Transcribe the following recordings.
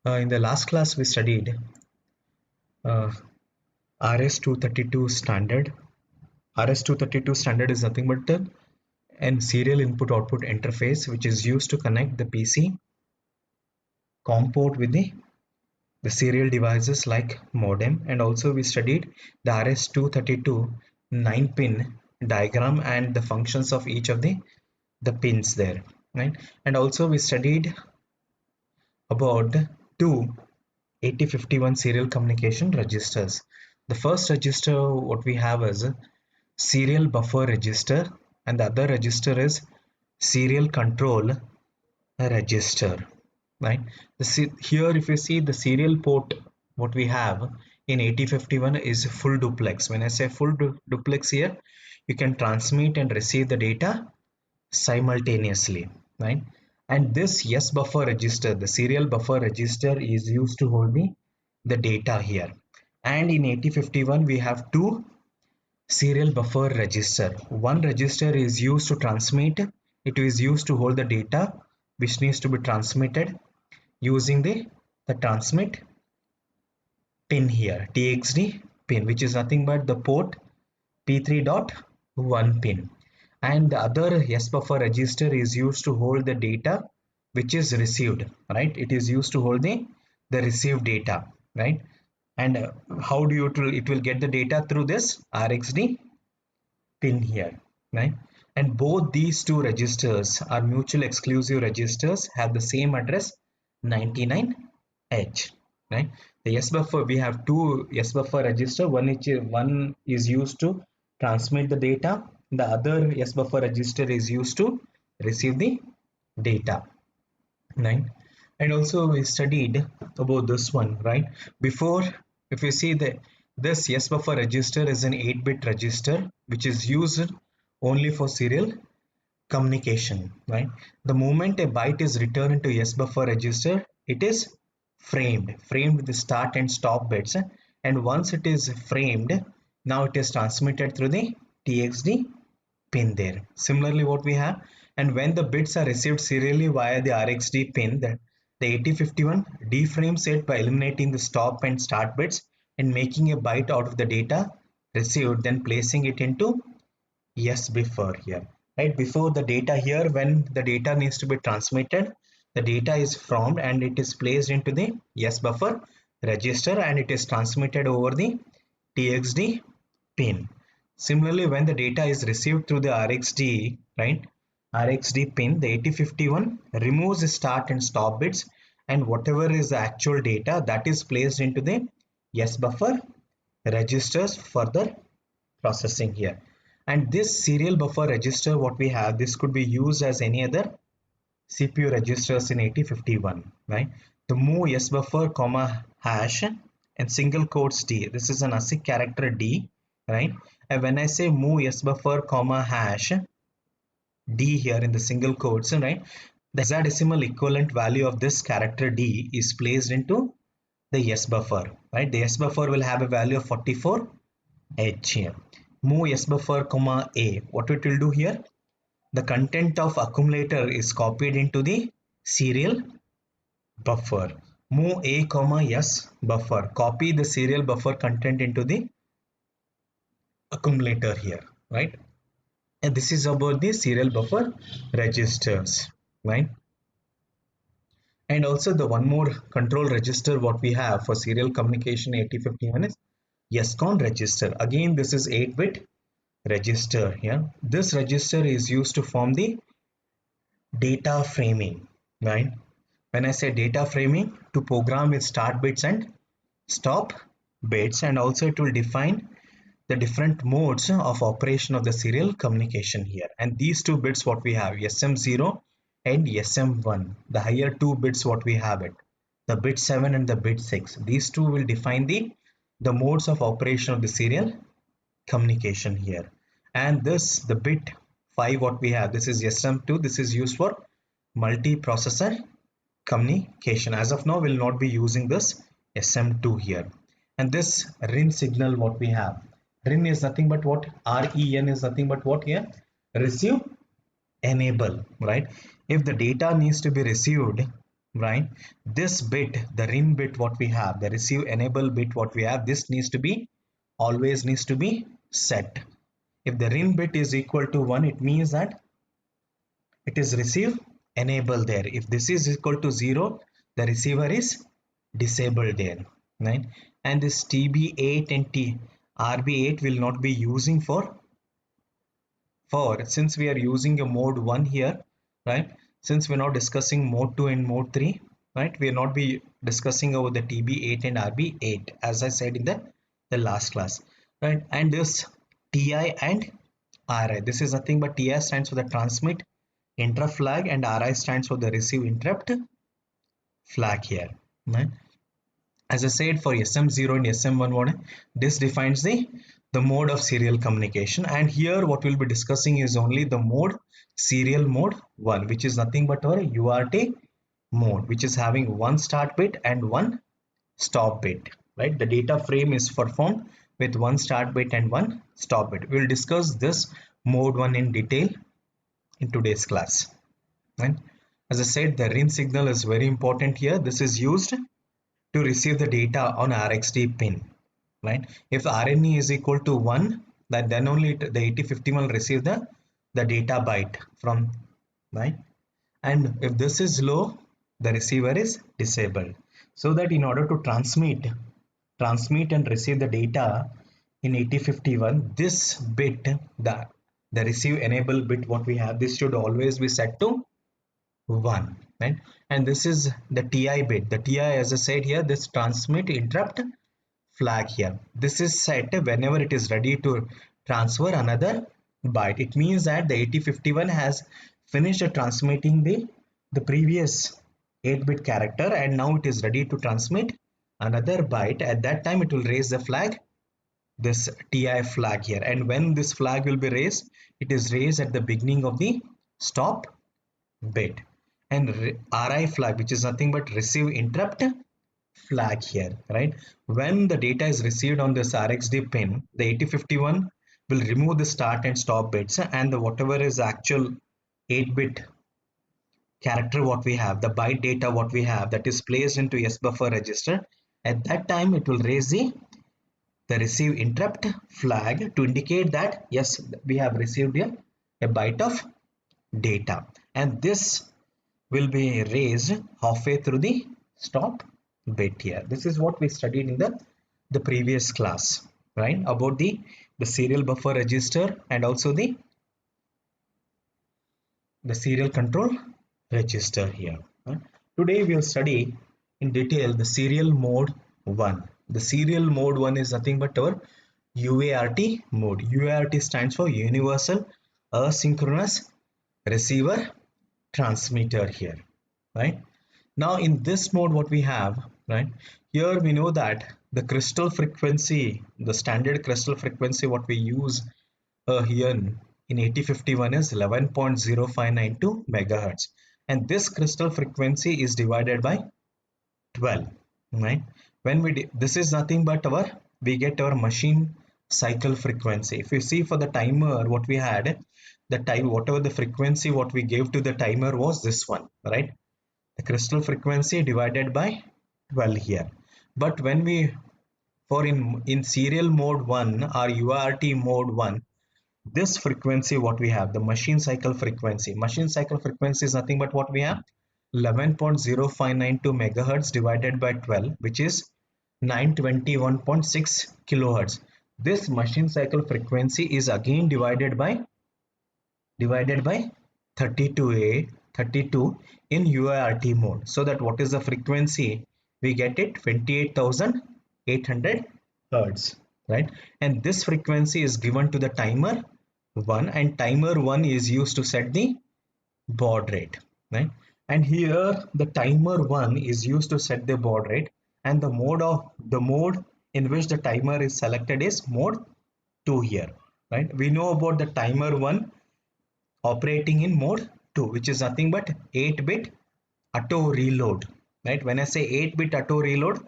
In the last class, we studied uh, RS-232 standard. RS-232 standard is nothing but an serial input-output interface which is used to connect the PC COM port with the serial devices like modem. And also we studied the RS-232 9-pin diagram and the functions of each of the pins there, right? And also we studied about two 8051 serial communication registers. The first register what we have is a serial buffer register, and the other register is serial control register, right? Here if you see the serial port what we have in 8051 is full duplex. When I say full duplex here, you can transmit and receive the data simultaneously, right? And this yes buffer register, the serial buffer register, is used to hold the data here. And in 8051 we have two serial buffer register. One register is used to transmit, it is used to hold the data which needs to be transmitted using the transmit pin here, TXD pin, which is nothing but the port P3.1 pin. And the other yes buffer register is used to hold the data which is received, right? It is used to hold the received data, right? And how do you it will get the data through this RxD pin here, right? And both these two registers are mutual exclusive registers, have the same address 99H, right? The yes buffer, we have two yes buffer register. One is used to transmit the data, the other yes buffer register is used to receive the data, right? And also we studied about this one, right? Before, if you see the this yes buffer register is an 8-bit register which is used only for serial communication, right? The moment a byte is returned into yes buffer register, it is framed with the start and stop bits, and once it is framed, now it is transmitted through the TXD pin there. Similarly, what we have, and when the bits are received serially via the RxD pin, the 8051 deframes it by eliminating the stop and start bits and making a byte out of the data received, then placing it into yes buffer here. Right before the data here, when the data needs to be transmitted, the data is formed and it is placed into the yes buffer register and it is transmitted over the TXD pin. Similarly, when the data is received through the RxD, right, RxD pin, the 8051 removes the start and stop bits, and whatever is the actual data that is placed into the yes buffer registers further processing here. And this serial buffer register what we have, this could be used as any other CPU registers in 8051, right? The move yes buffer comma hash and single quotes D. This is an ASCII character D, right? And when I say move yes buffer comma hash D here in the single quotes, right? The hexadecimal equivalent value of this character D is placed into the yes buffer, right? The yes buffer will have a value of 44H here. Move yes buffer comma A. What it will do here? The content of accumulator is copied into the serial buffer. Move A comma yes buffer. Copy the serial buffer content into the accumulator here, right? And this is about the serial buffer registers, right? And also the one more control register what we have for serial communication 8051 is YESCON register. Again, this is 8-bit register here. This register is used to form the data framing, right? When I say data framing, to program with start bits and stop bits, and also it will define the different modes of operation of the serial communication here. And these two bits what we have, SM0 and SM1, the higher two bits what we have it, the bit 7 and the bit 6, these two will define the modes of operation of the serial communication here. And this, the bit 5 what we have, this is SM2, this is used for multi-processor communication. As of now, we'll not be using this SM2 here. And this RIN signal what we have, RIN is nothing but what, REN is nothing but what here, receive enable, right? If the data needs to be received right? This bit, the rin bit what we have, the receive enable bit what we have, this needs to be always needs to be set. If the rin bit is equal to 1, it means that it is receive enable there. If this is equal to 0, the receiver is disabled there, right? And this TB8 and RB8 will not be using for since we are using a mode 1 here, right? Since we're not discussing mode 2 and mode 3, right? We will not be discussing over the TB8 and RB8 as I said in the last class, right? And this TI and RI, this is nothing but TI stands for the transmit interrupt flag and RI stands for the receive interrupt flag here, right? As I said, for SM0 and SM11, this defines the mode of serial communication. And here what we'll be discussing is only the mode, serial mode 1, which is nothing but our UART mode, which is having one start bit and one stop bit, right? The data frame is performed with one start bit and one stop bit. We'll discuss this mode 1 in detail in today's class. Right? As I said, the ring signal is very important here. This is used to receive the data on RxD pin, right? If RNE is equal to 1, then only the 8051 will receive the data byte from, right? And if this is low, the receiver is disabled. So that in order to transmit and receive the data in 8051, this bit, the receive enable bit what we have, this should always be set to 1, right? And this is the TI bit. The TI, as I said here, this transmit interrupt flag here. This is set whenever it is ready to transfer another byte. It means that the 8051 has finished transmitting the previous 8-bit character and now it is ready to transmit another byte. At that time, it will raise the flag, this TI flag here. And when this flag will be raised, it is raised at the beginning of the stop bit. And RI flag, which is nothing but receive interrupt flag here, right? When the data is received on this RxD pin, the 8051 will remove the start and stop bits and whatever is actual 8-bit character what we have, the byte data what we have, that is placed into S buffer register. At that time, it will raise the receive interrupt flag to indicate that yes, we have received a byte of data, and this will be raised halfway through the stop bit here. This is what we studied in the previous class, right? About the serial buffer register and also the serial control register here. Today we will study in detail the serial mode 1. The serial mode 1 is nothing but our UART mode. UART stands for Universal Asynchronous Receiver Transmitter here, right? Now in this mode what we have, right, here we know that the crystal frequency, the standard crystal frequency what we use here in 8051 is 11.0592 megahertz, and this crystal frequency is divided by 12, right? When this is nothing but we get our machine cycle frequency. If you see for the timer what we had, the time whatever the frequency what we gave to the timer was this one, right? The crystal frequency divided by 12 here. But when we for in serial mode 1 or UART mode 1, this frequency what we have, the machine cycle frequency is nothing but what we have, 11.0592 megahertz divided by 12, which is 921.6 kilohertz. This machine cycle frequency is again divided by 32 in UART mode, so that what is the frequency, we get it 28,800 hertz, right? And this frequency is given to the timer 1, and timer 1 is used to set the baud rate, right? And here the timer 1 is used to set the baud rate, and the mode in which the timer is selected is mode 2 here, right? We know about the timer 1 operating in mode 2, which is nothing but 8-bit auto reload, right? When I say 8-bit auto reload,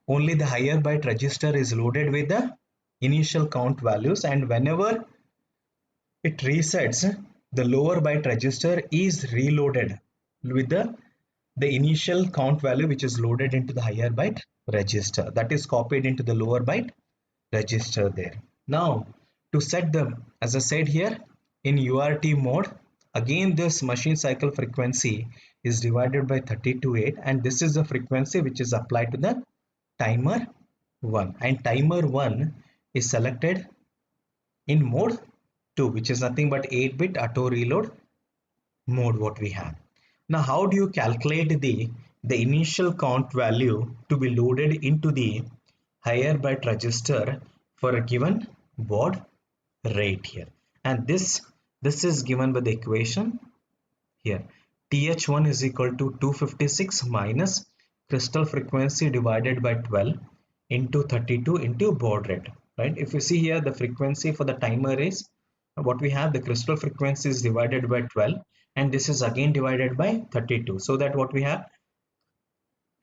only the higher byte register is loaded with the initial count values, and whenever it resets, the lower byte register is reloaded with the the initial count value which is loaded into the higher byte register, that is copied into the lower byte register there. Now to set the, as I said here, in UART mode, again this machine cycle frequency is divided by 32.8, and this is the frequency which is applied to the timer 1, and timer 1 is selected in mode 2, which is nothing but 8-bit auto reload mode what we have. Now how do you calculate the initial count value to be loaded into the higher byte register for a given baud rate here? And this is given by the equation here. TH1 is equal to 256 minus crystal frequency divided by 12 into 32 into baud rate, right? If you see here, the frequency for the timer is what we have, the crystal frequency is divided by 12, and this is again divided by 32, so that what we have,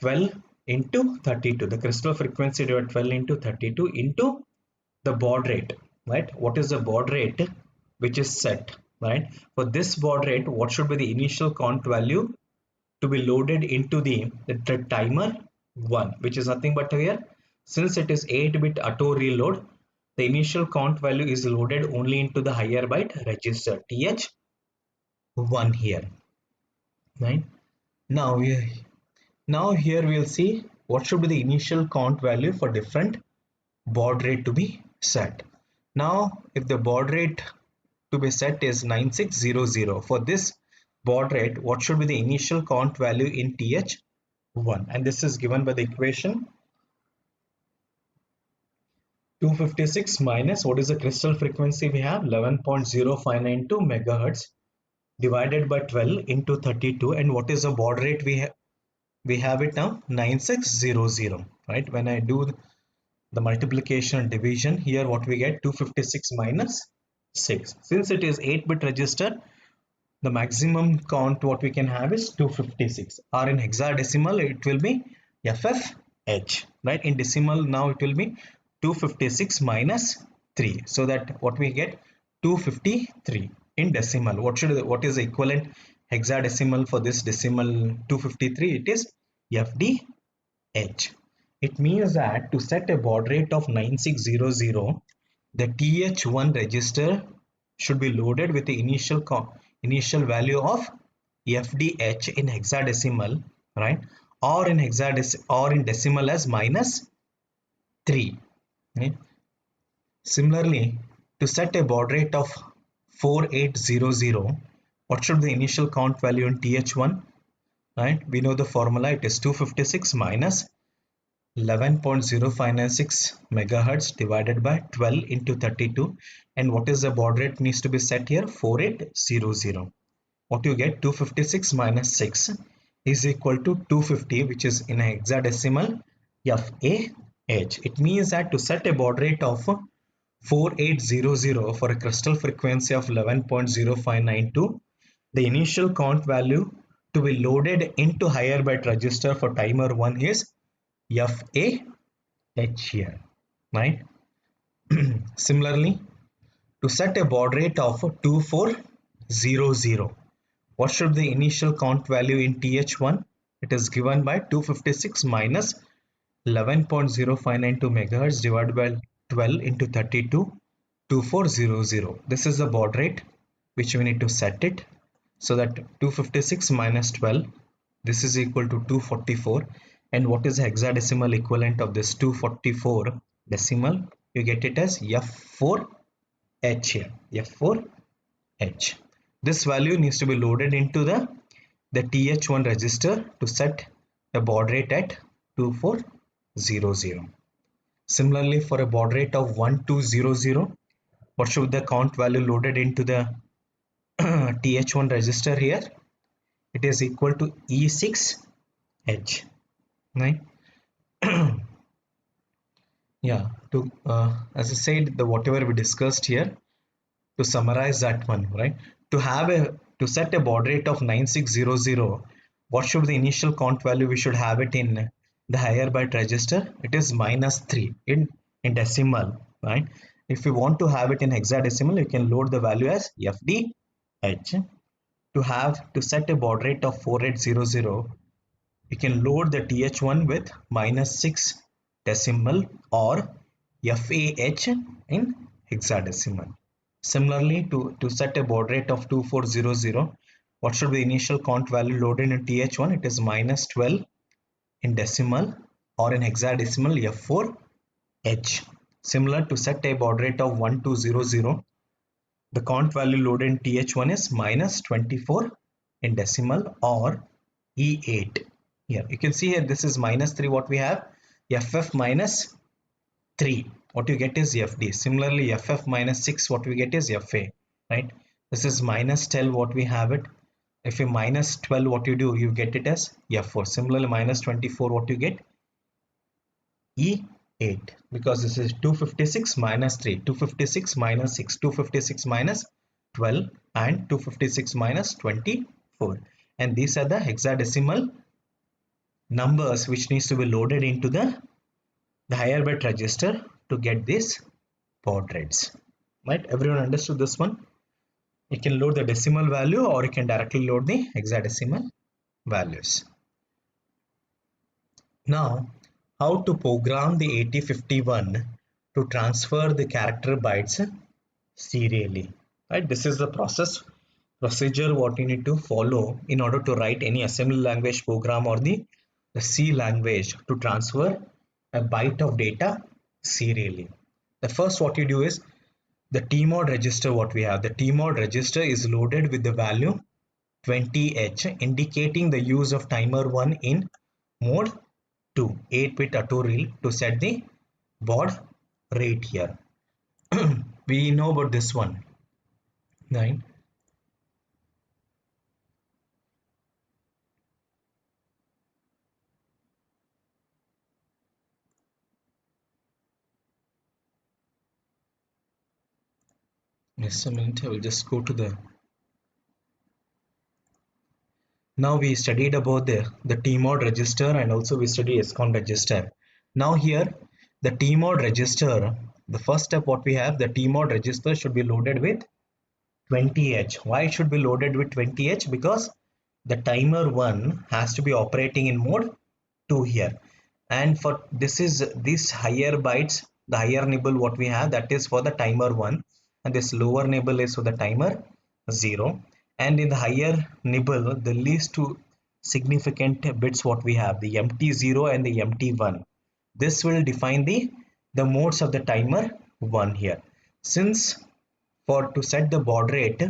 12 into 32, the crystal frequency divided 12 into 32 into the baud rate, right? What is the baud rate which is set, right? For this baud rate, what should be the initial count value to be loaded into the timer 1, which is nothing but here, since it is 8-bit auto reload, the initial count value is loaded only into the higher byte register TH1 here, right? Now here we'll see what should be the initial count value for different baud rate to be set. Now if the baud rate to be set is 9600, for this baud rate, what should be the initial count value in TH1? And this is given by the equation 256 minus, what is the crystal frequency we have, 11.0592 megahertz divided by 12 into 32, and what is the baud rate we have it now, 9600, right? When I do the multiplication and division here, what we get, 256 minus 6. Since it is 8-bit register, the maximum count what we can have is 256, or in hexadecimal it will be FFH, right? In decimal now it will be 256 minus 3, so that what we get, 253 in decimal. What is the equivalent hexadecimal for this decimal 253? It is FDH. It means that to set a baud rate of 9600, the TH1 register should be loaded with the initial value of FDH in hexadecimal, right? Or in decimal as minus 3. Right? Similarly, to set a baud rate of 4800, what should the initial count value in TH1? Right? We know the formula. It is 256 minus 11.0596 megahertz divided by 12 into 32, and what is the baud rate needs to be set here, 4800. What you get, 256 minus 6 is equal to 250, which is in hexadecimal FAH. It means that to set a baud rate of 4800 for a crystal frequency of 11.0592, the initial count value to be loaded into higher byte register for timer 1 is FAH here, right? Similarly, to set a baud rate of 2400, what should the initial count value in TH1? It is given by 256 minus 11.0592 megahertz divided by 12 into 32, 2400. This is the baud rate which we need to set it, so that 256 minus 12, this is equal to 244. And what is the hexadecimal equivalent of this 244 decimal? You get it as F4H here, F4H. This value needs to be loaded into the TH1 register to set a baud rate at 2400. Similarly, for a baud rate of 1200, what should the count value loaded into the TH1 register here? It is equal to E6H. Right? Yeah, as I said, the whatever we discussed here, to summarize that one, right? To set a baud rate of 9600, what should the initial count value we should have it in the higher byte register? It is minus 3 in decimal, right? If you want to have it in hexadecimal, you can load the value as FDH. To set a baud rate of 4800, you can load the TH1 with -6 decimal or FAH in hexadecimal. Similarly, to set a baud rate of 2400, what should be the initial count value loaded in TH1? It is -12 in decimal or in hexadecimal F4H. Similar, to set a baud rate of 1200, the count value loaded in TH1 is -24 in decimal or E8. Here you can see here this is -3 what we have, FF minus 3 what you get is FD. Similarly FF minus 6 what we get is FA, right? This is -10 what we have it. If you -12 what you do, you get it as F4. Similarly -24 what you get, E8, because this is 256 minus 3, 256 minus 6, 256 minus 12 and 256 minus 24, and these are the hexadecimal numbers which needs to be loaded into the higher bit register to get these baud rates. Right? Everyone understood this one? You can load the decimal value or you can directly load the hexadecimal values. Now, how to program the 8051 to transfer the character bytes serially. Right? This is the procedure what you need to follow in order to write any assembly language program or the C language to transfer a byte of data serially. The first what you do is the TMOD register what we have. The TMOD register is loaded with the value 20H, indicating the use of timer 1 in mode 2, 8-bit auto reel, to set the baud rate here. We know about this one, right? Just a minute, I will just go to the. Now we studied about the TMOD register and also we studied ESCON register. Now here the TMOD register, the first step what we have, the TMOD register should be loaded with 20H. Why it should be loaded with 20H? Because the timer 1 has to be operating in mode 2 here, and for this is these higher bytes, the higher nibble what we have, that is for the timer 1, and this lower nibble is for the timer 0. And in the higher nibble, the least two significant bits what we have, the MT0 and the MT1, this will define the modes of the timer 1 here. Since for to set the baud rate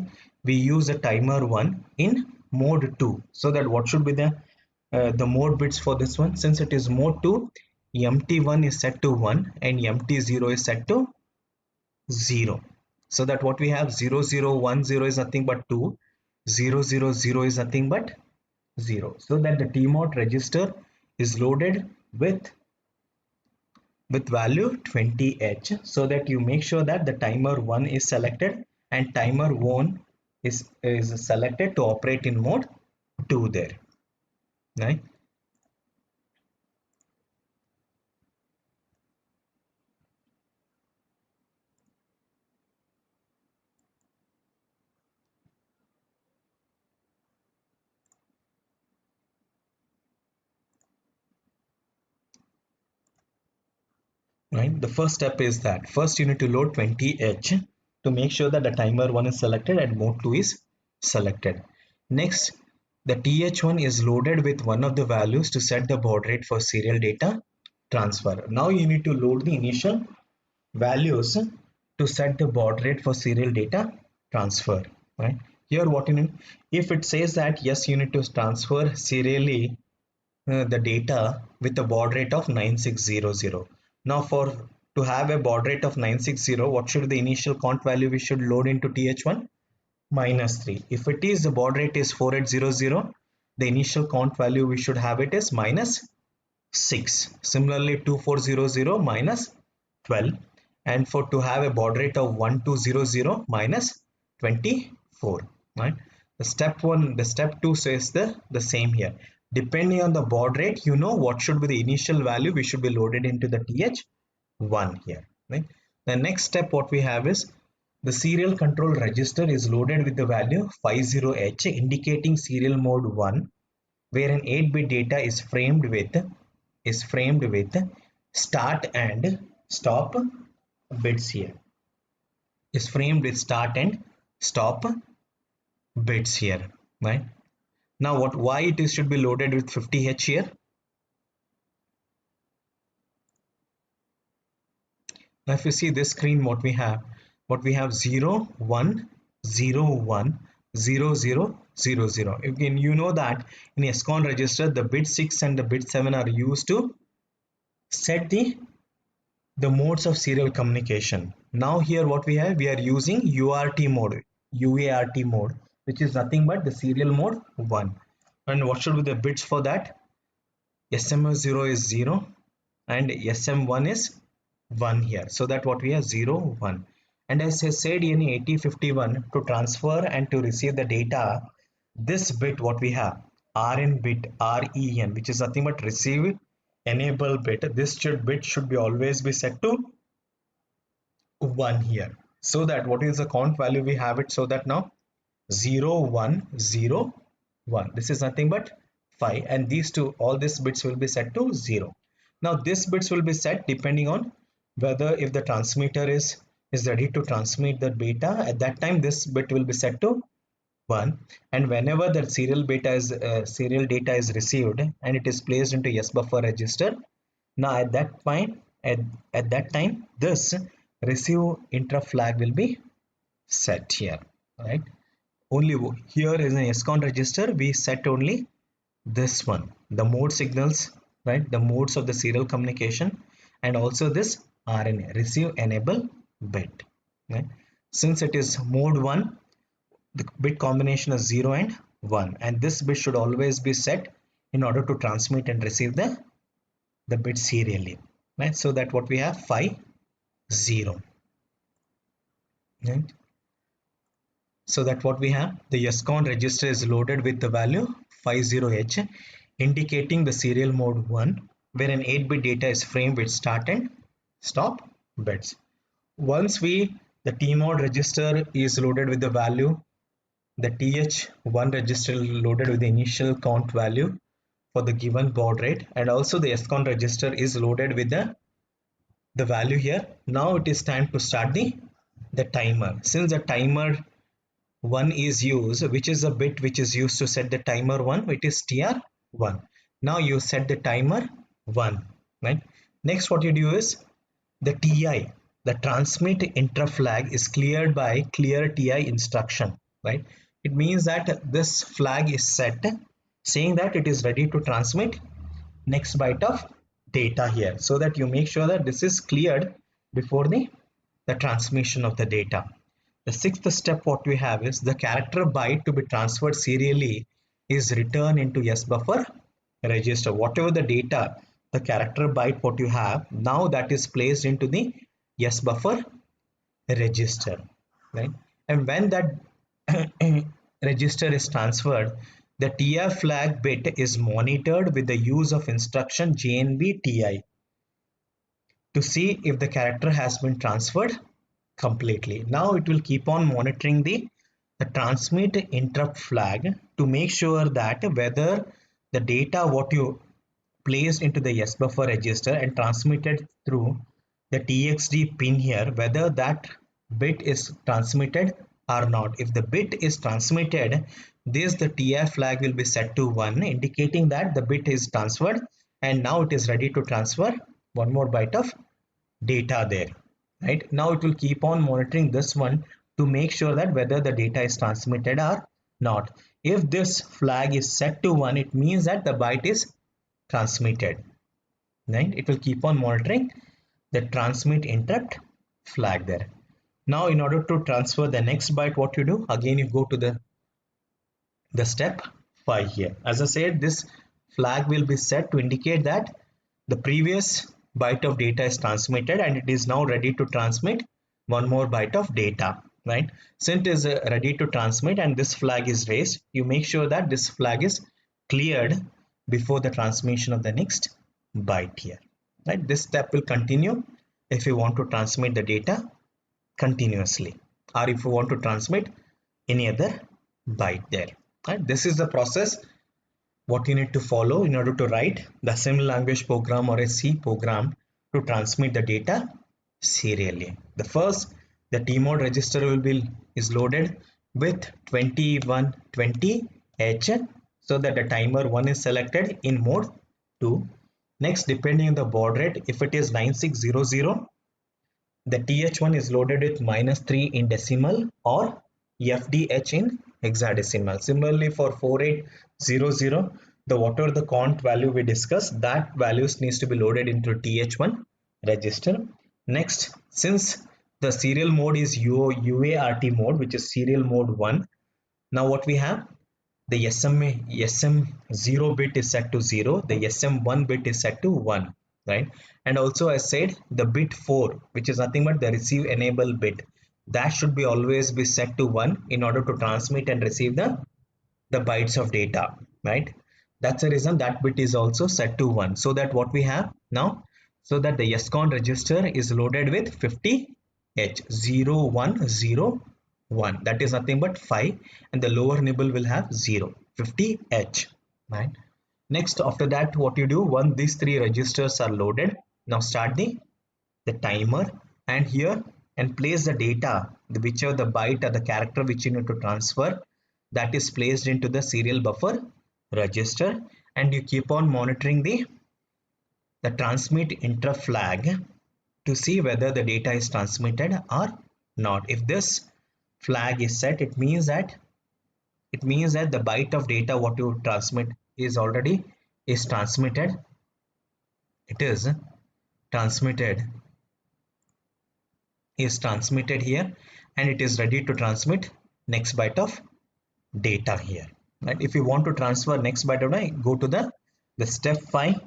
we use the timer 1 in mode 2, so that what should be the mode bits for this one? Since it is mode 2, MT1 is set to 1 and MT0 is set to 0, so that what we have, 0010 is nothing but 2, 000 is nothing but 0, so that the TMOD register is loaded with value 20H, so that you make sure that the timer 1 is selected and timer 1 is selected to operate in mode 2 there, right? Right, the first step is that first you need to load 20H to make sure that the timer 1 is selected and mode 2 is selected. Next, the TH1 is loaded with one of the values to set the baud rate for serial data transfer. Now you need to load the initial values to set the baud rate for serial data transfer, right? Here what you need, if it says that yes, you need to transfer serially the data with a baud rate of 9600. Now for to have a baud rate of 960, what should the initial count value we should load into TH1? -3. If it is the baud rate is 4800, the initial count value we should have it is -6. Similarly 2400 -12, and for to have a baud rate of 1200 -24, right? The step 2 says the same here. Depending on the baud rate, you know what should be the initial value we should be loaded into the TH1 here, right? The next step what we have is the serial control register is loaded with the value 50H, indicating serial mode 1, where an 8-bit data is framed with start and stop bits here. Is framed with start and stop bits here, right? Now why it should be loaded with 50H here? Now if you see this screen, what we have 0 1 0 1 0 0 0 0. Again, you know that in ESCON register the bit 6 and the bit 7 are used to set the modes of serial communication. Now here what we are using UART mode, which is nothing but the serial mode 1. And what should be the bits for that? SM0 is 0 and SM1 is 1 here. So that what we have 0 1. And as I said in 8051, to transfer and to receive the data, this bit what we have, RN bit, REN, which is nothing but receive enable bit, this bit should be always be set to 1 here. So that what is the count value we have it, so that now 0 1 0 1, this is nothing but 5, and these two, all these bits will be set to 0. Now this bits will be set depending on whether if the transmitter is ready to transmit the data. At that time this bit will be set to 1, and whenever the serial data is received and it is placed into S buffer register, now at that point at that time this receive interrupt flag will be set here, right? Only here is an ESCON register, we set only this one, the mode signals, right? The modes of the serial communication, and also this RNA, receive enable bit, right? Since it is mode 1, the bit combination is 0 and 1, and this bit should always be set in order to transmit and receive the bit serially, right? So that what we have 5 0, right? So that what we have, the ESCON register is loaded with the value 50H, indicating the serial mode 1, where an 8-bit data is framed with start and stop bits. Once the TMOD register is loaded with the value, the TH1 register loaded with the initial count value for the given baud rate, and also the ESCON register is loaded with the value here. Now it is time to start the timer. Since the timer 1 is used, which is a bit which is used to set the timer 1, it is TR1. Now you set the timer 1, right? Next what you do is the TI, the transmit interrupt flag, is cleared by clear TI instruction, right? It means that this flag is set saying that it is ready to transmit next byte of data here, so that you make sure that this is cleared before the transmission of the data. The sixth step what we have is the character byte to be transferred serially is returned into S buffer register. Whatever the data, the character byte what you have, now that is placed into the S buffer register, right? And when that register is transferred, the TI flag bit is monitored with the use of instruction JNB TI to see if the character has been transferred completely. Now it will keep on monitoring the transmit interrupt flag to make sure that whether the data what you placed into the S buffer register and transmitted through the TXD pin here, whether that bit is transmitted or not. If the bit is transmitted, the TI flag will be set to 1, indicating that the bit is transferred, and now it is ready to transfer one more byte of data there, right? Now it will keep on monitoring this one to make sure that whether the data is transmitted or not. If this flag is set to 1, it means that the byte is transmitted, right? It will keep on monitoring the transmit interrupt flag there. Now in order to transfer the next byte, what you do, again you go to the step 5 here. As I said, this flag will be set to indicate that the previous byte of data is transmitted and it is now ready to transmit one more byte of data, right? Since it is ready to transmit and this flag is raised, you make sure that this flag is cleared before the transmission of the next byte here, right? This step will continue if you want to transmit the data continuously, or if you want to transmit any other byte there, right? This is the process what you need to follow in order to write the assembly language program or a C program to transmit the data serially. The first, the T mode register will be is loaded with 2120H so that the timer 1 is selected in mode 2. Next, depending on the baud rate, if it is 9600, the TH1 is loaded with -3 in decimal or FDH in hexadecimal. Similarly, for 4800, the whatever the count value we discussed, that values needs to be loaded into TH1 register. Next, since the serial mode is UART mode, which is serial mode 1, now what we have, the SM0 bit is set to 0, the SM1 bit is set to 1, right? And also I said the bit 4, which is nothing but the receive enable bit, that should be always be set to 1 in order to transmit and receive the bytes of data, right? That's the reason that bit is also set to 1, so that what we have now, so that the SCON register is loaded with 50H 0101, that is nothing but 5, and the lower nibble will have 0 50H, right? Next, after that, what you do, once these three registers are loaded, now start the timer, and here and place the data, whichever the byte or the character which you need to transfer, that is placed into the serial buffer register, and you keep on monitoring the transmit interrupt flag to see whether the data is transmitted or not. If this flag is set, it means that the byte of data what you transmit is already is transmitted. It is transmitted here, and it is ready to transmit next byte of data here, right? If you want to transfer next byte of data, go to the step 5,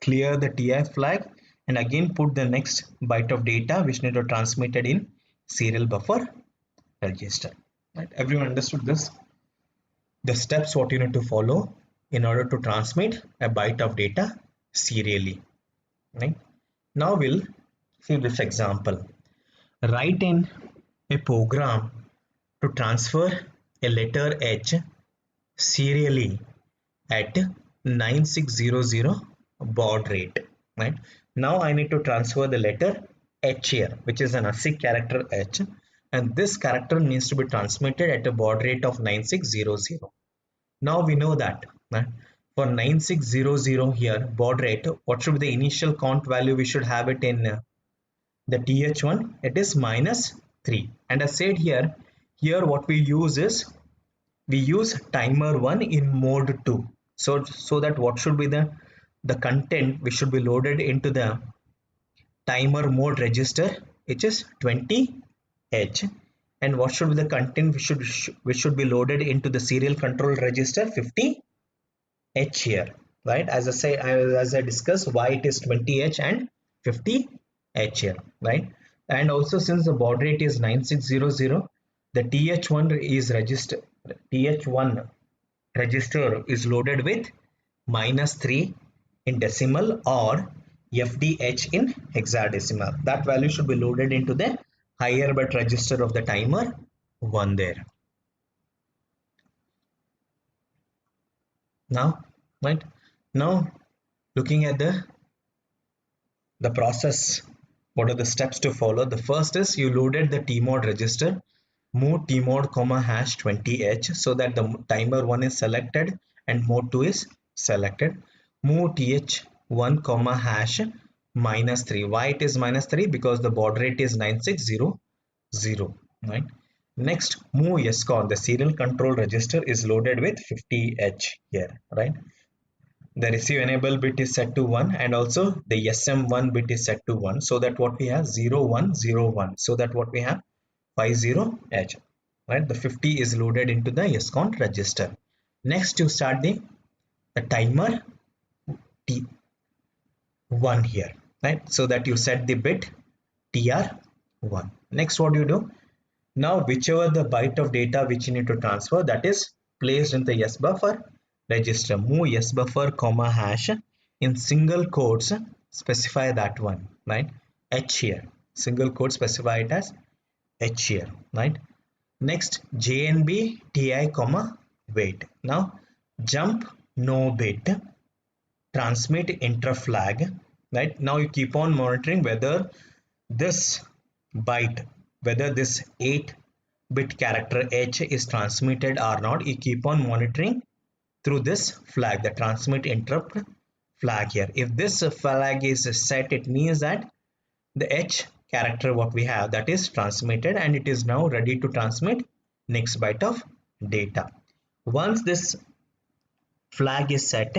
clear the TI flag, and again put the next byte of data which need to transmitted in serial buffer register, right? Everyone understood this, the steps what you need to follow in order to transmit a byte of data serially, right? Now we'll see this example. Write in a program to transfer a letter H serially at 9600 baud rate, right? Now I need to transfer the letter H here, which is an ASCII character H, and this character needs to be transmitted at a baud rate of 9600. Now we know that, right? For 9600 here baud rate, what should be the initial count value we should have it in the TH1? It is -3, and I said here what we use is we use timer 1 in mode 2, so that what should be the content which should be loaded into the timer mode register, which is 20H, and what should be the content which should be loaded into the serial control register, 50H here, right? As I discussed why it is 20H and 50H here, right? And also, since the baud rate is 9600, the TH1 register is loaded with -3 in decimal or FDH in hexadecimal. That value should be loaded into the higher bit register of the timer 1 there. Now, right? Now, looking at the process, what are the steps to follow? The first is you loaded the tmod register, move tmod comma hash 20H so that the timer 1 is selected and mode 2 is selected. Move th1 comma hash -3. Why it is -3? Because the baud rate is 9600, right? Next, move SCON. The serial control register is loaded with 50H here, right? The receive enable bit is set to 1, and also the SM1 bit is set to 1, so that what we have 0101, so that what we have 50H, right? The 50 is loaded into the SCON register. Next, you start the timer T1 here, right? So that you set the bit TR1. Next, what do you do? Now, whichever the byte of data which you need to transfer, that is placed in the S buffer register. Move S buffer comma hash in single quotes, specify that one, right? H here, single quote, specify it as H here, right? Next, JNB TI comma wait. Now jump no bit, transmit interrupt flag. Right now you keep on monitoring whether this byte, whether this 8-bit character H is transmitted or not. You keep on monitoring through this flag, the transmit interrupt flag here. If this flag is set, it means that the H character what we have, that is transmitted, and it is now ready to transmit next byte of data. Once this flag is set,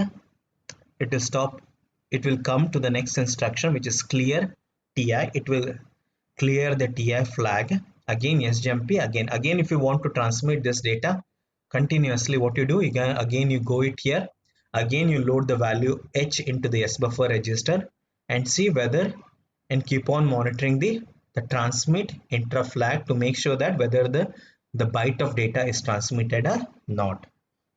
it will stop, it will come to the next instruction, which is clear ti. It will clear the ti flag. Again sjmp, again if you want to transmit this data continuously, what you do, again you go it here, again you load the value h into the S buffer register and see whether, and keep on monitoring the transmit interrupt flag to make sure that whether the byte of data is transmitted or not.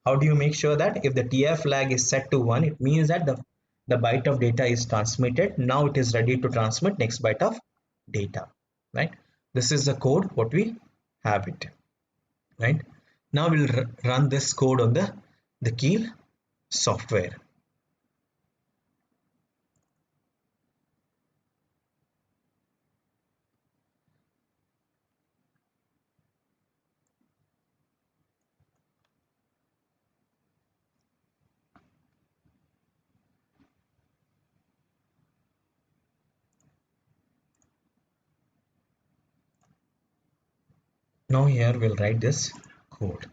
How do you make sure that? If the TF flag is set to 1, it means that the byte of data is transmitted. Now it is ready to transmit next byte of data, right? This is the code what we have it, right? Now we'll run this code on the Keil software. Now here we'll write this code.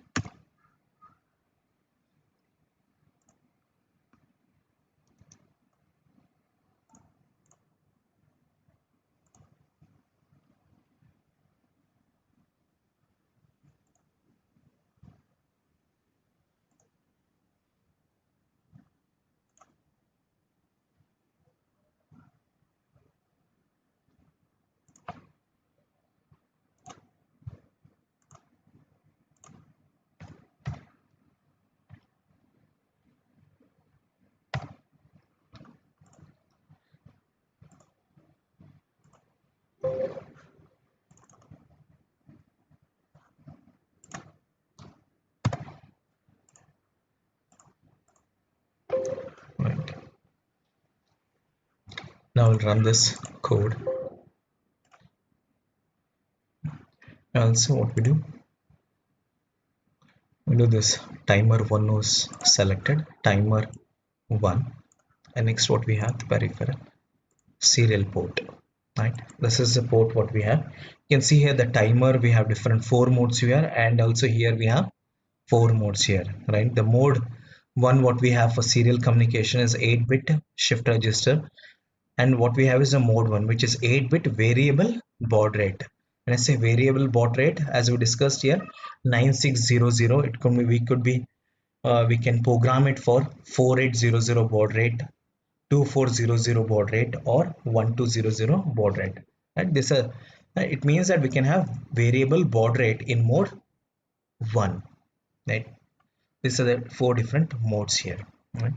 Right. Now we'll run this code. Also what we do this timer 1 was selected, timer 1, and next what we have, the peripheral serial port, right? This is the port what we have. You can see here the timer, we have different 4 modes here, and also here we have 4 modes here, right? The mode 1 what we have for serial communication is 8-bit shift register, and what we have is a mode 1 which is 8-bit variable baud rate. When I say variable baud rate, as we discussed here, 9600, it could be, we can program it for 4800 baud rate, 2400 baud rate, or 1200 baud rate, right? It means that we can have variable baud rate in mode 1, right? These are the 4 different modes here, right?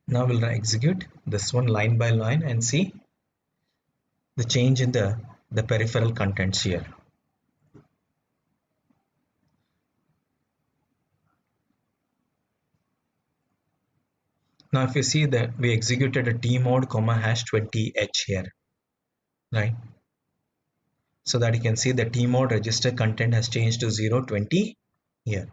Now we'll execute this one line by line and see the change in the peripheral contents here. Now if you see that we executed a tmod comma hash 20h here, right? So that you can see the tmod register content has changed to 020 here.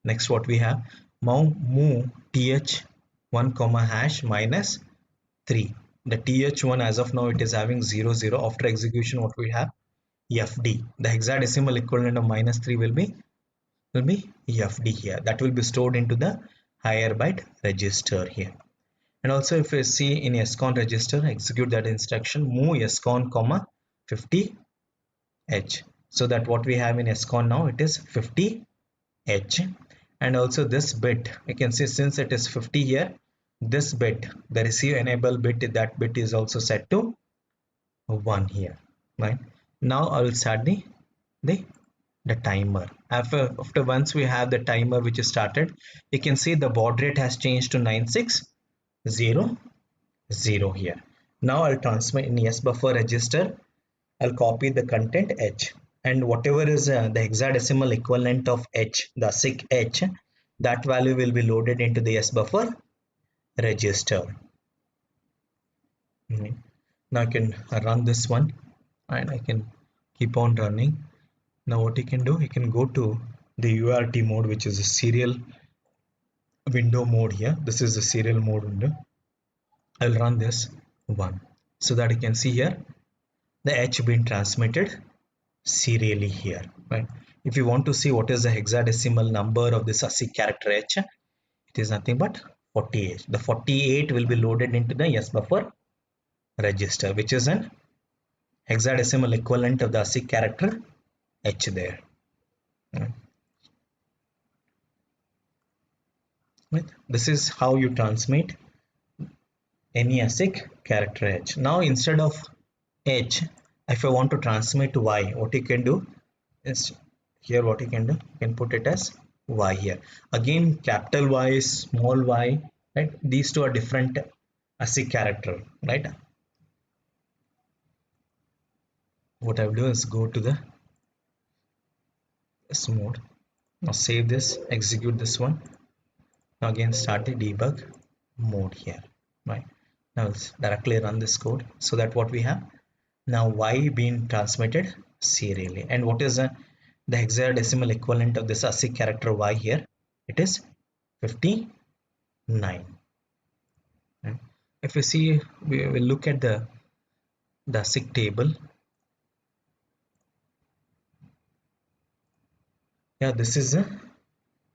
Next what we have, move th1 comma hash minus 3. The th1 as of now it is having 00. After execution what we have, fd, the hexadecimal equivalent of minus 3 will be fd here. That will be stored into the higher byte register here. And also if you see in scon register, execute that instruction, move scon comma 50h. So that what we have in scon now, it is 50h. And also this bit, you can see since it is 50 here, this bit, the receive enable bit, that bit is also set to 1 here, right? Now I will start the timer. After once we have the timer which is started, you can see the baud rate has changed to 9600 here. Now I'll transmit in S buffer register. I'll copy the content H, and whatever is the hexadecimal equivalent of H, the SIC H, that value will be loaded into the S buffer register. Now I can run this one and I can keep on running. Now what you can do, you can go to the UART mode, which is a serial window mode here. This is the serial mode window. I'll run this one so that you can see here the H being transmitted serially here, right? If you want to see what is the hexadecimal number of this ASCII character H, it is nothing but 48. The 48 will be loaded into the S buffer register, which is an hexadecimal equivalent of the ASCII character H there. Right? This is how you transmit any ASCII character H. Now instead of H, if I want to transmit Y, what you can do is here what you can do, you can put it as Y here. Again, capital Y, small y, right? These two are different ASCII character, right? What I will do is go to the this mode. Now save this, execute this one. Now again start the debug mode here, right? Now let's directly run this code so that what we have now Y being transmitted serially. And what is the hexadecimal equivalent of this ASCII character Y here? It is 59. If you see, we will look at the ASCII table. Yeah, this is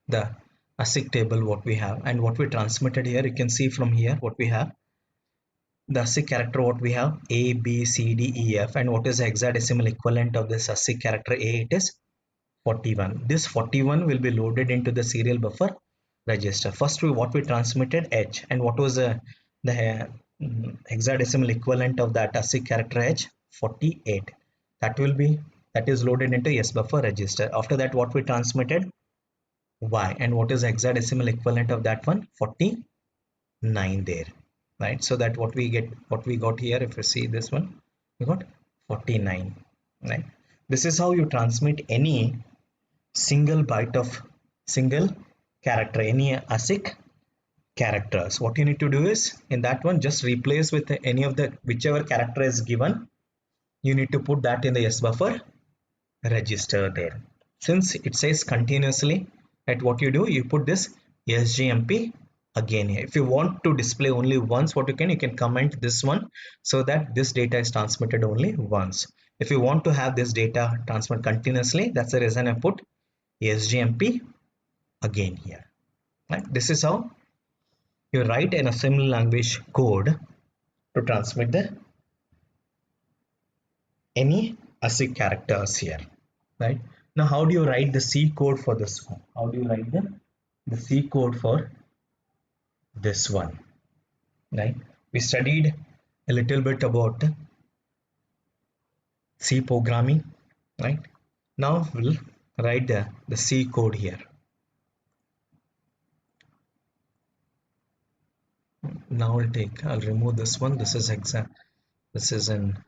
the ASCII table what we have, and what we transmitted here. You can see from here what we have. The ASCII character what we have A, B, C, D, E, F, and what is the hexadecimal equivalent of this ASCII character A? It is 41. This 41 will be loaded into the serial buffer register. First, what we transmitted H, and what was the hexadecimal equivalent of that ASCII character H? 48. That is loaded into S buffer register. After that, what we transmitted Y, and what is the hexadecimal equivalent of that one? 49 there, right? So that what we got here, if you see this one, we got 49, right? This is how you transmit any single byte of single character, any ASCII characters. What you need to do is in that one, just replace with any of the whichever character is given. You need to put that in the S buffer register there. Since it says continuously, at what you do, you put this SGMP again here. If you want to display only once, what you can comment this one so that this data is transmitted only once. If you want to have this data transmit continuously, that's the reason I put SGMP again here. Right? This is how you write an assembly language code to transmit the any ASCII characters here. Right? Now, how do you write the C code for this one? How do you write the C code for this one? Right? We studied a little bit about C programming, right? Now we'll write the C code here. Now I'll remove this one. This is an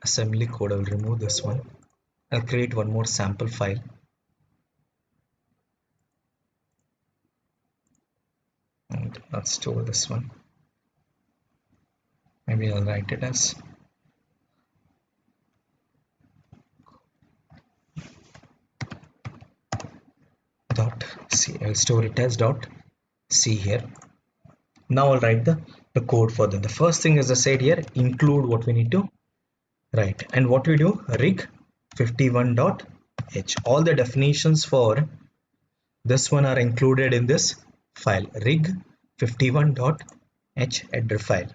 assembly code. I'll remove this one. I'll create one more sample file. And I'll store this one. Maybe I'll write it as .c. I'll store it as .c here. Now I'll write the code for them. The first thing, as I said here, include what we need to write. And what we do, rig51.h. All the definitions for this one are included in this file, rig51.h header file.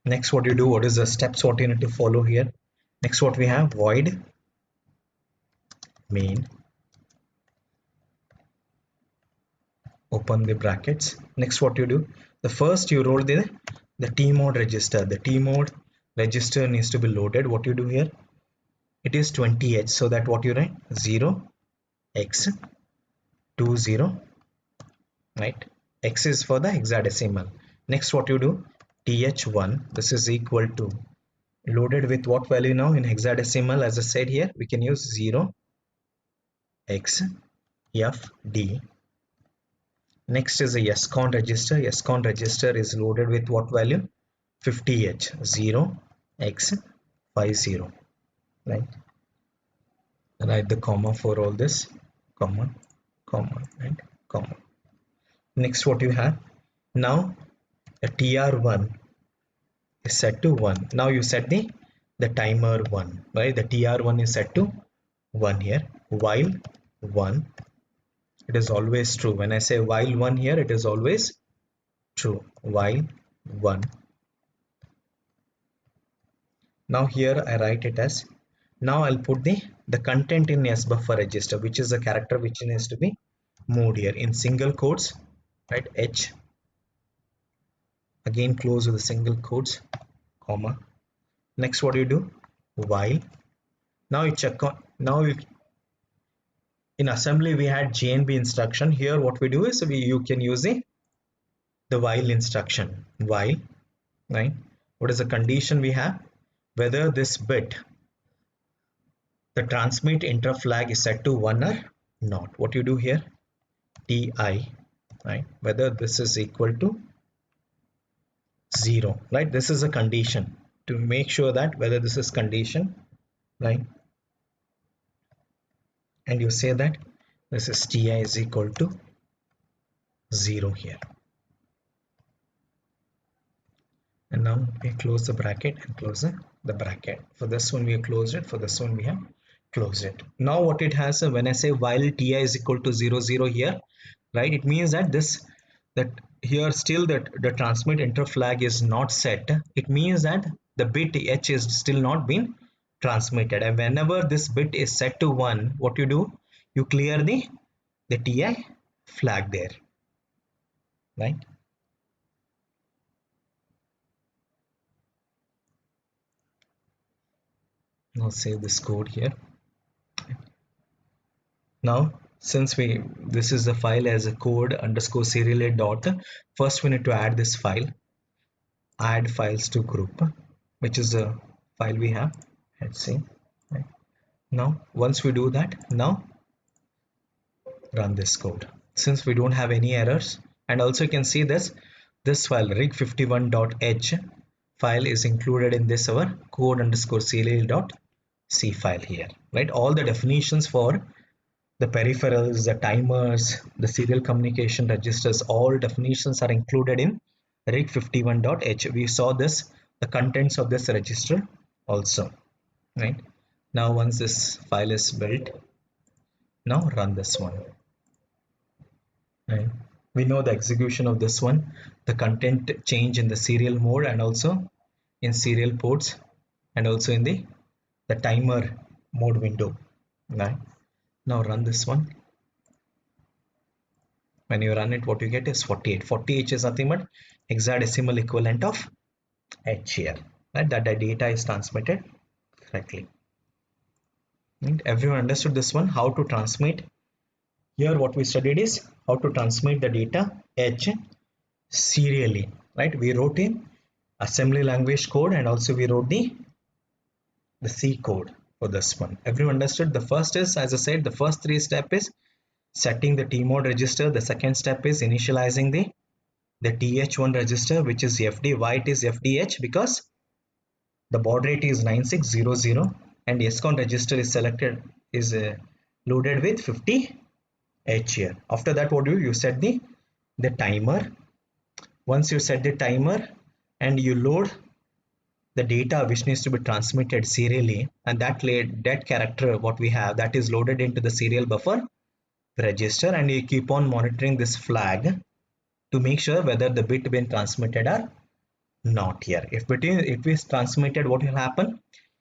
Next, what you do, what is the steps what you need to follow here? Next, what we have, void main, open the brackets. Next, what you do, the first you roll the tmod register. The tmod register needs to be loaded. What you do here, it is 20h, so that what you write 0x20, right? X is for the hexadecimal. Next, what you do, th1, this is equal to loaded with what value now in hexadecimal. As I said here, we can use 0xfd. Next is a scon register. Scon register is loaded with what value? 50h, 0x50, right? Write the comma for all this, comma, comma, and comma. Next, what you have now, the tr1 is set to 1. Now you set the timer 1, right? The tr1 is set to 1 here. While 1, it is always true. When I say while 1 here, it is always true. While 1. Now here I write it as, now I'll put the content in sbuffer register, which is a character which needs to be moved here in single quotes, right? H, again close with the single quotes, comma. Next, what do you do? While. Now you check on, now you, in assembly we had JNB instruction. Here what we do is you can use the while instruction. While, right? What is the condition we have? Whether this bit, the transmit interrupt flag, is set to 1 or not. What you do here? Ti, right? Whether this is equal to 0, right? This is a condition to make sure that whether this is condition, right? And you say that this is Ti is equal to 0 here. And now we close the bracket and close the bracket. For this one we have closed it, for this one we have closed it. Now what it has, when I say while Ti is equal to 0, 0 here, right, it means that that here still that the transmit interrupt flag is not set. It means that the bit H is still not been transmitted, and whenever this bit is set to 1, what you do? You clear the Ti flag there, right? Now save this code here. Now since this is the file as a code underscore serial dot, first we need to add this file, add files to group, which is a file we have. Let's see, right? Now once we do that, now run this code. Since we don't have any errors, and also you can see this file rig51.h file is included in this our code underscore serial.c file here, right? All the definitions for the peripherals, the timers, the serial communication registers, all definitions are included in rig51.h. We saw the contents of this register also, right? Now once this file is built, now run this one, right? We know the execution of this one, the content change in the serial mode and also in serial ports and also in the timer mode window, right? Now run this one. When you run it, what you get is 48. 48 is nothing but hexadecimal equivalent of H here, right? That the data is transmitted correctly. And everyone understood this one, how to transmit. Here what we studied is how to transmit the data H serially, right? We wrote in assembly language code and also we wrote the C code for this one. Everyone understood? The first is, as I said, the first 3 steps is setting the TMOD register. The second step is initializing the TH1 register, which is FD. Why it is FDH? Because the baud rate is 9600 and SCON register is selected, is loaded with 50 H here. After that, what do you set the timer. Once you set the timer and you load the data which needs to be transmitted serially, and that character what we have, that is loaded into the serial buffer register, and you keep on monitoring this flag to make sure whether the bit been transmitted or not here. If it is transmitted, what will happen?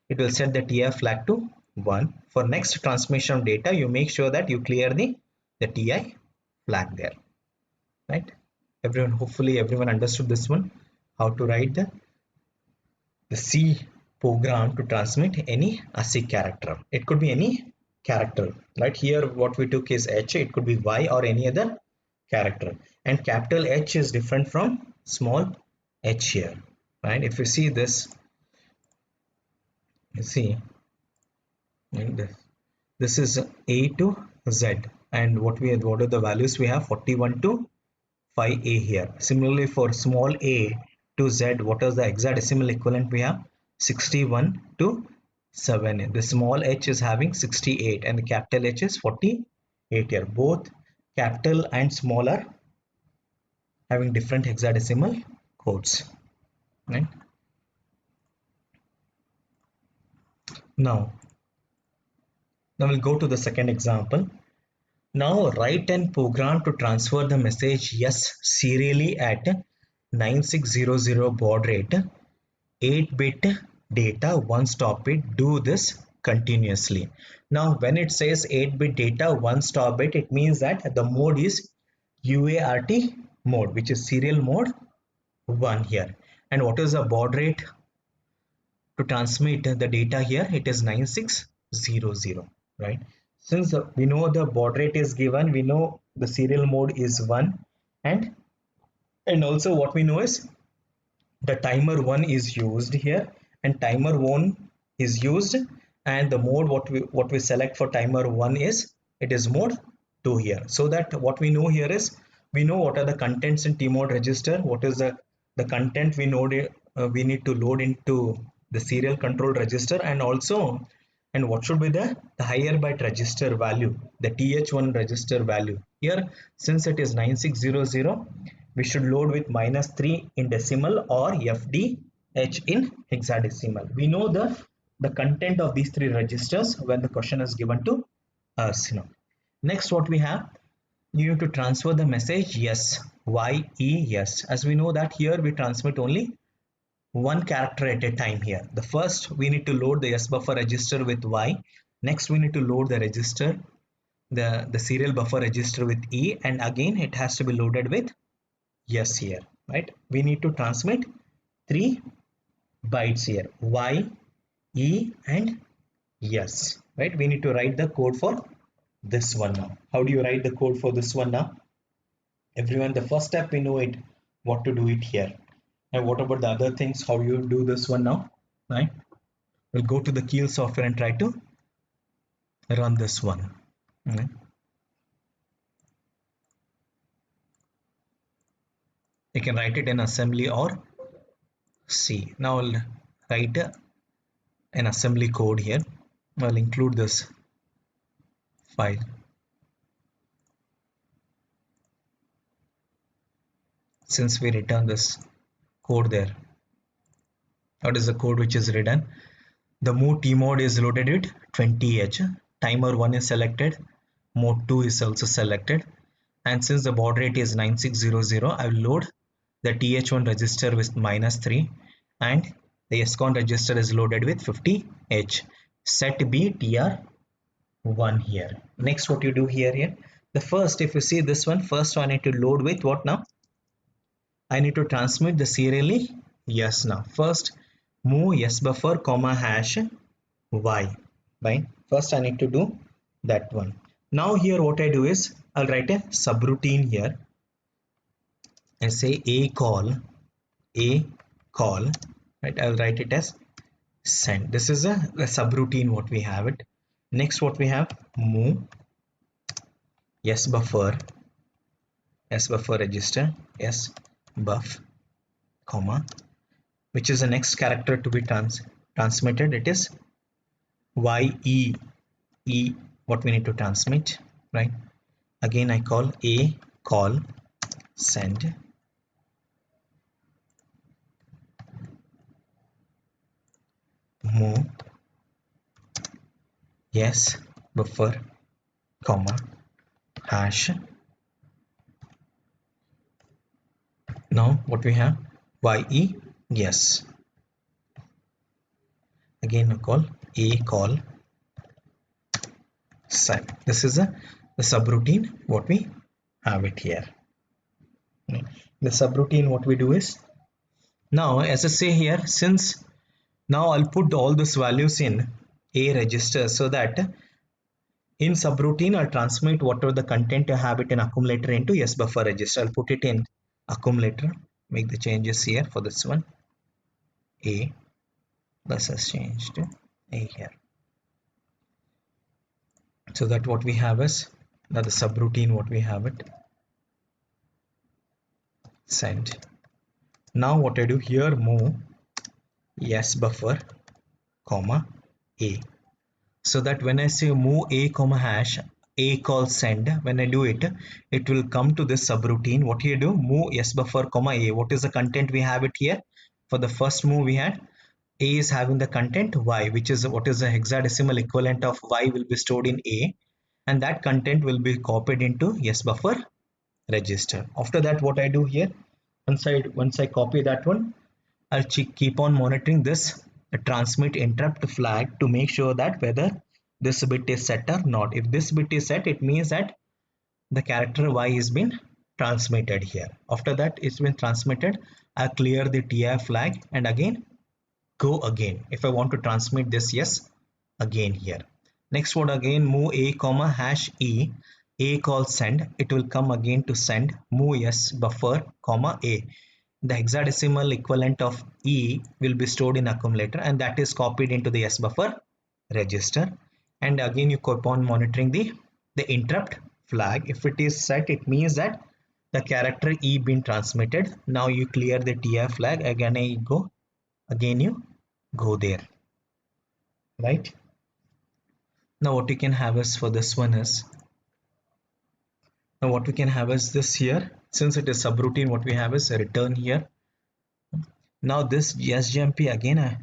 It will set the TI flag to 1. For next transmission of data, you make sure that you clear the TI flag there, right? Hopefully everyone understood this one, how to write the C program to transmit any ASCII character. It could be any character, right? Here what we took is H, it could be Y or any other character, and capital H is different from small h here, right? If you see this, you see, and this is A to Z, and what are the values we have? 41 to 5A here. Similarly, for small a to Z, what is the hexadecimal equivalent we have? 61 to 7. The small h is having 68 and the capital H is 48 here. Both capital and small are having different hexadecimal codes. Right? Now, now we'll go to the second example. Now write an program to transfer the message yes serially at 9600 baud rate, 8-bit data, one stop bit. Do this continuously. Now when it says 8-bit data, one stop bit, it means that the mode is UART mode, which is serial mode 1 here. And what is the baud rate to transmit the data here? It is 9600, right? Since we know the baud rate is given, we know the serial mode is 1, and also what we know is the timer 1 is used here, and timer 1 is used, and the mode what we select for timer 1 is, it is mode 2 here. So that what we know here is, we know what are the contents in tmod register, what is the content we know we need to load into the serial control register, and also, and what should be the higher byte register value, the th1 register value here. Since it is 9600, we should load with -3 in decimal or FDH in hexadecimal. We know the content of these three registers when the question is given to us. Next, what we have, you need to transfer the message yes, yes. As we know that here we transmit only one character at a time here. The first, we need to load the yes buffer register with Y. Next, we need to load the register, the serial buffer register with E, and again it has to be loaded with yes here, right? We need to transmit 3 bytes here, Y, E, and yes, right? We need to write the code for this one now. How do you write the code for this one now? Everyone, the first step we know it, what to do it here. And what about the other things? How you do this one now, right? We'll go to the Keil software and try to run this one. Right? You can write it in assembly or C. Now I'll write an assembly code here. I'll include this file. Since we return this code there, what is the code which is written? The move tmod is loaded with 20h, timer 1 is selected, mode 2 is also selected, and since the baud rate is 9600, I will load the th1 register with -3, and the scon register is loaded with 50h. Set b tr1 here. Next, what you do here, the first, if you see this one, first I need to load with what now? I need to transmit the serially yes now. First, move yes buffer comma hash Y, right? First I need to do that one. Now here what I do is, I'll write a subroutine here and say a call, right? I'll write it as send. This is a subroutine what we have it. Next, what we have, move yes buffer register, yes buff, comma, which is the next character to be transmitted. It is YE, what we need to transmit, right? Again, I call a call send, move yes buffer comma hash. Now what we have, YE yes. Again I call a call send. This is the subroutine what we have it here. The subroutine what we do is, now as I say here, since now I'll put all these values in a register, so that in subroutine I'll transmit whatever the content I have it in accumulator into yes buffer register. I'll put it in accumulator, make the changes here for this one. A. Let's just change to A here. So that what we have is, now the subroutine what we have it, send. Now what I do here, move yes buffer comma A, so that when I say move A comma hash A call send, when I do it, it will come to this subroutine. What you do, move yes buffer comma A. What is the content we have it here? For the first move we had A is having the content Y, which is what is the hexadecimal equivalent of Y will be stored in A, and that content will be copied into yes buffer register. After that, what I do here, once I copy that one, I'll keep on monitoring this transmit interrupt flag to make sure that whether this bit is set or not. If this bit is set, it means that the character Y is been transmitted here. After that, it's been transmitted. I'll clear the TI flag and again go again. If I want to transmit this, yes, again here. Next one, again move A comma hash E, A call send. It will come again to send move yes buffer comma A. The hexadecimal equivalent of E will be stored in accumulator, and that is copied into the S buffer register. And again you keep on monitoring the interrupt flag. If it is set, it means that the character E been transmitted. Now you clear the TI flag, again you go there, right? Now what we can have is for this one is, now what we can have is this here, since it is subroutine, what we have is a return here. Now this SJMP again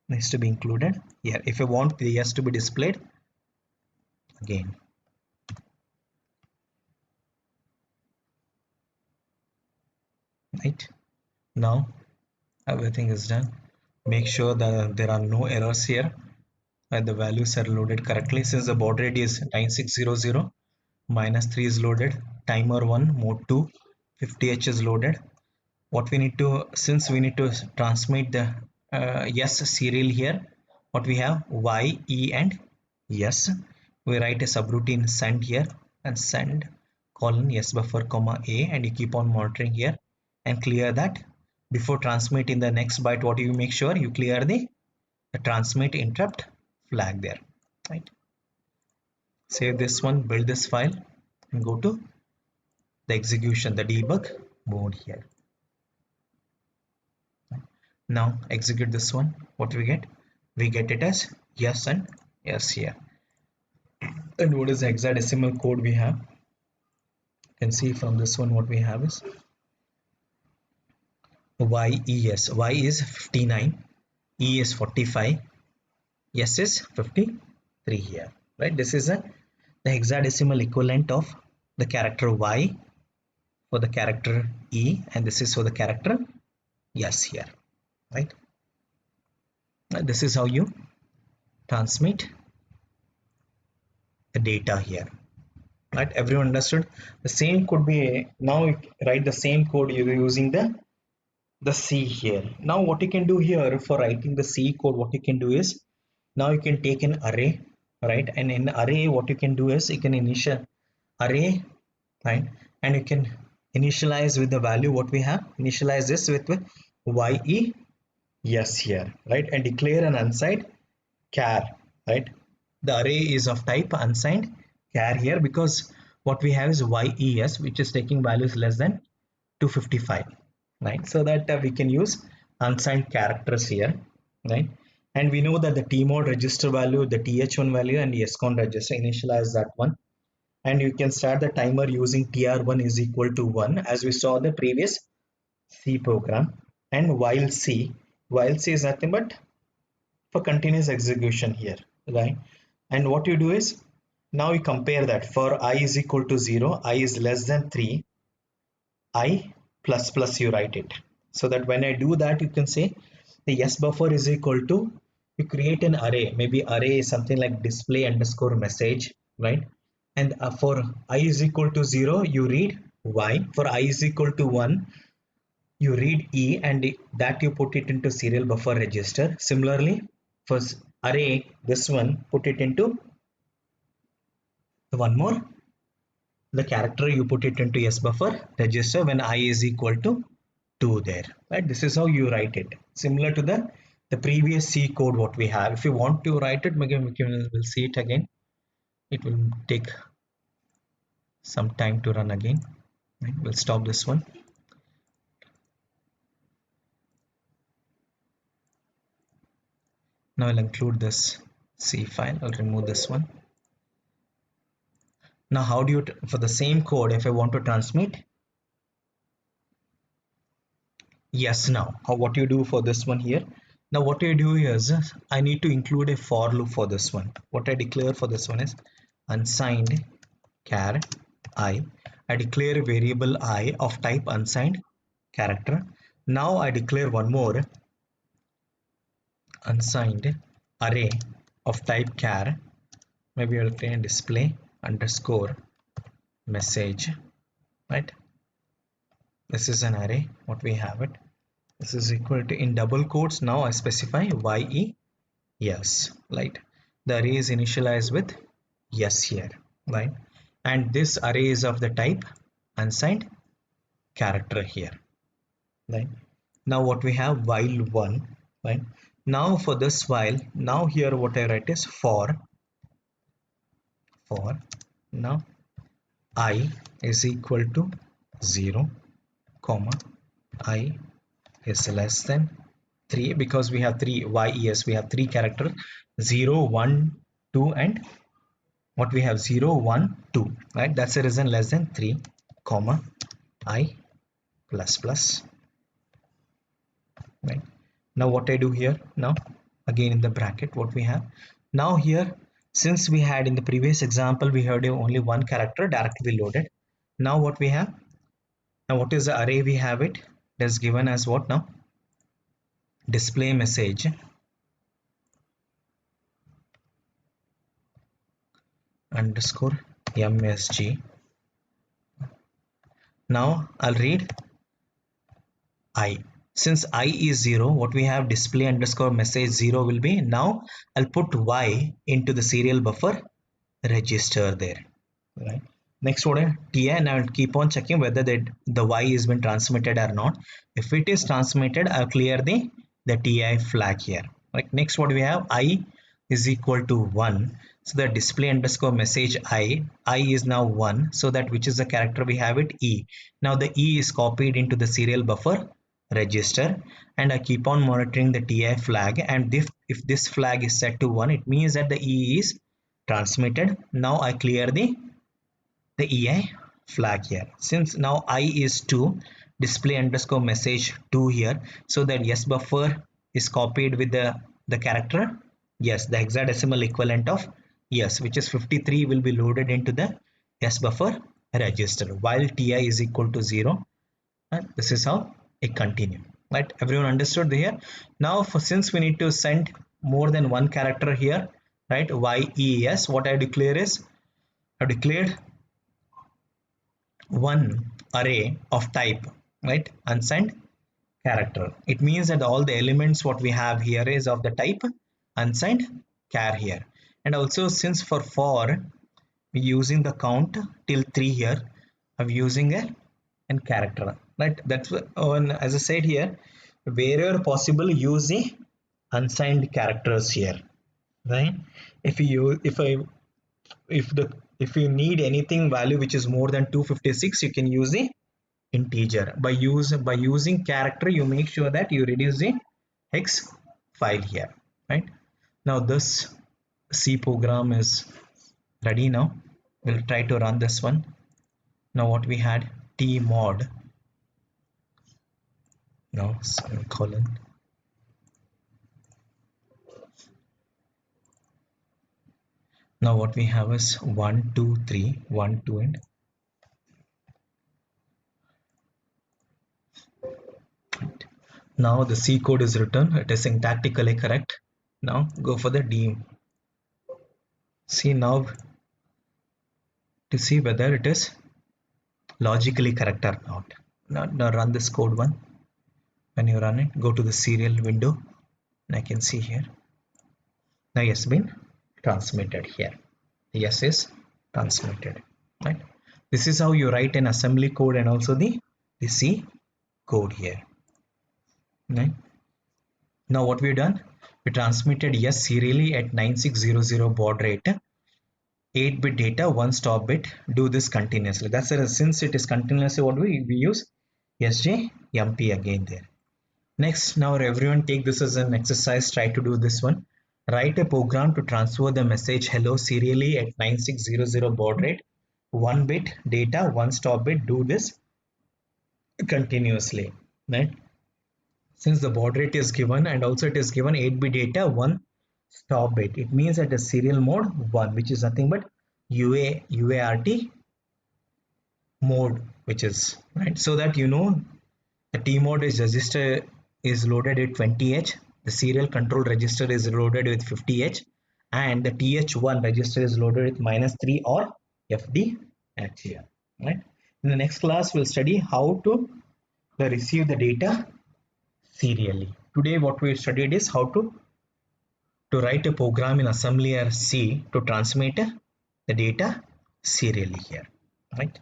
needs to be included here. If I want the yes to be displayed again, right? Now everything is done. Make sure that there are no errors here and the values are loaded correctly. Since the baud rate is 9600, -3 is loaded, timer 1 mode 2 50H is loaded. What we need to, since we need to transmit the yes serial here, what we have Y, E and yes, we write a subroutine send here and send colon yes buffer comma A, and you keep on monitoring here and clear that. Before transmitting the next byte, what do you make sure you clear the transmit interrupt flag there, right? Save this one, build this file and go to the execution, the debug mode here. Now execute this one. What do we get? We get it as yes and yes here. And what is the hexadecimal code we have? You can see from this one what we have is YES. Y is 59, E is 45, S is 53 here, right? This is the hexadecimal equivalent of the character Y for the character E, and this is for the character yes here, right? This is how you transmit the data here, right? Everyone understood? The same could be, now you write the same code using the C here. Now what you can do here for writing the C code, what you can do is, now you can take an array, right? And in array, what you can do is you can initial array, right? And you can initialize with the value what we have, initialize this with ye yes here, right? And declare an unsigned char, right? The array is of type unsigned char here, because what we have is yes, which is taking values less than 255, right? So that we can use unsigned characters here, right? And we know that the tmod register value, the th1 value, and the scon register, initialize that one. And you can start the timer using tr1 is equal to 1, as we saw in the previous C program. And while C is nothing but for continuous execution here, right? And what you do is, now you compare that for I is equal to 0, I is less than 3, I plus plus you write it. So that when I do that, you can say the yes buffer is equal to, you create an array, maybe array is something like display underscore message, right? And for I is equal to 0, you read Y. For I is equal to 1, you read E, and that you put it into serial buffer register. Similarly, for array, this one, put it into one more, the character you put it into S buffer register when I is equal to 2 there, right? This is how you write it, similar to the previous C code what we have. If you want to write it, we'll see it again. It will take some time to run again, right? We'll stop this one. Now I'll include this C file. I'll remove this one. Now how do you, for the same code, if I want to transmit, yes, now what you do for this one here, now what I do is I need to include a for loop for this one. What I declare for this one is unsigned char I. I declare a variable I of type unsigned character. Now I declare one more unsigned array of type char. Maybe I'll create display underscore message, right? This is an array what we have it. This is equal to, in double quotes, now I specify ye yes, right? The array is initialized with yes here, right? And this array is of the type unsigned character here, right? Now what we have, while one, right? Now for this while, now here what I write is for now I is equal to 0 comma I is less than 3, because we have 3 yes, we have 3 characters, 0 1 2 and what we have 0 1 2, right? That's the reason less than 3 comma I plus plus, right? Now what I do here, now again in the bracket what we have, now here since we had in the previous example we had only one character directly loaded, now what we have, now what is the array we have, it is given as what, now display message underscore msg. Now I'll read I. Since I is 0, what we have, display underscore message 0 will be, now I'll put Y into the serial buffer register there, right? Next what I TI, and I'll keep on checking whether the Y has been transmitted or not. If it is transmitted, I'll clear the TI flag here. Right. Next what we have, I is equal to 1. So the display underscore message I is now 1. So that which is the character we have it, E. Now the E is copied into the serial buffer register, and I keep on monitoring the TI flag, and if this flag is set to 1, it means that the E is transmitted. Now I clear the EI flag here. Since now I is 2, display underscore message 2 here, so that yes buffer is copied with the character yes, the hexadecimal equivalent of yes, which is 53, will be loaded into the yes buffer register while TI is equal to 0. And this is how it continue, right? Everyone understood here? Now since we need to send more than one character here, right? YES, what I declare is, I've declared one array of type, right, unsigned character. It means that all the elements what we have here is of the type unsigned char here. And also since for using the count till 3 here, I'm using an character, right? That's as I said here, wherever possible use the unsigned characters here, right? If you need anything value which is more than 256, you can use the integer. By using character, you make sure that you reduce the hex file here, right? Now this C program is ready. Now we'll try to run this one. Now what we had, tmod, now semicolon, now what we have is 1 2 3 1 2 and now the C code is written, it is syntactically correct. Now go for the D. See now to see whether it is logically correct or not. Now run this code one. When you run it, go to the serial window, and I can see here. Now yes, been transmitted here. Yes is transmitted, right? This is how you write an assembly code and also the C code here. right? Now what we've done, we transmitted yes serially at 9600 baud rate, 8-bit data, one stop bit, do this continuously. That's it. Since it is continuously, what we use SJMP again there. Next, now everyone take this as an exercise, try to do this one. Write a program to transfer the message hello serially at 9600 baud rate, 1 bit data, one stop bit, do this continuously, right? Since the baud rate is given and also it is given 8-bit data, one stop bit, it means at a serial mode 1, which is nothing but UART mode, which is right, so that you know the T mode is register is loaded at 20H, the serial control register is loaded with 50H, and the TH1 register is loaded with -3 or FDH here, right? In the next class, we'll study how to receive the data serially. Today, what we studied is how to write a program in assembly or C to transmit the data serially here, right?